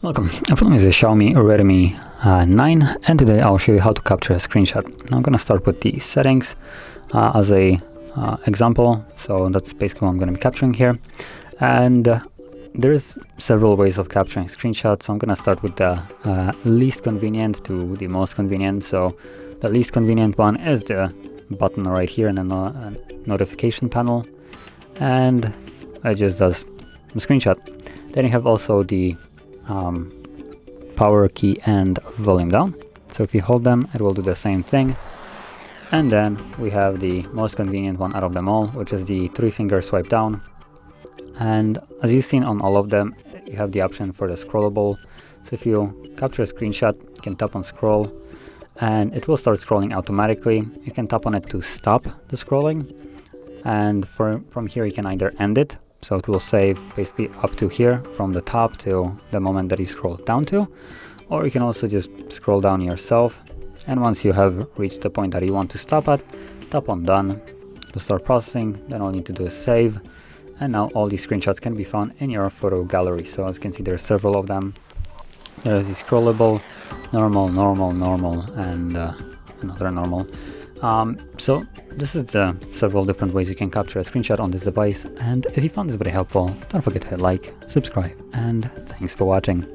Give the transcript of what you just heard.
Welcome, I'm from the Xiaomi Redmi 9, and today I'll show you how to capture a screenshot. Now I'm going to start with the settings as a example, so that's basically what I'm going to be capturing here. And there's several ways of capturing screenshots, so I'm going to start with the least convenient to the most convenient. So the least convenient one is the button right here in the notification panel, and it just does a screenshot. Then you have also the power key and volume down, so if you hold them it will do the same thing. And then we have the most convenient one out of them all, which is the 3-finger swipe down. And as you've seen on all of them, you have the option for the scrollable. So if you capture a screenshot, you can tap on scroll and it will start scrolling automatically. You can tap on it to stop the scrolling, and from here you can either end it, so it will save basically up to here from the top to the moment that you scroll down to, or you can also just scroll down yourself, and once you have reached the point that you want to stop at, tap on done to start processing. Then all you need to do is save, and now all these screenshots can be found in your photo gallery. So as you can see, there are several of them. There's the scrollable, normal, and another normal. So this is the several different ways you can capture a screenshot on this device, and if you found this very helpful, don't forget to hit like, subscribe, and thanks for watching.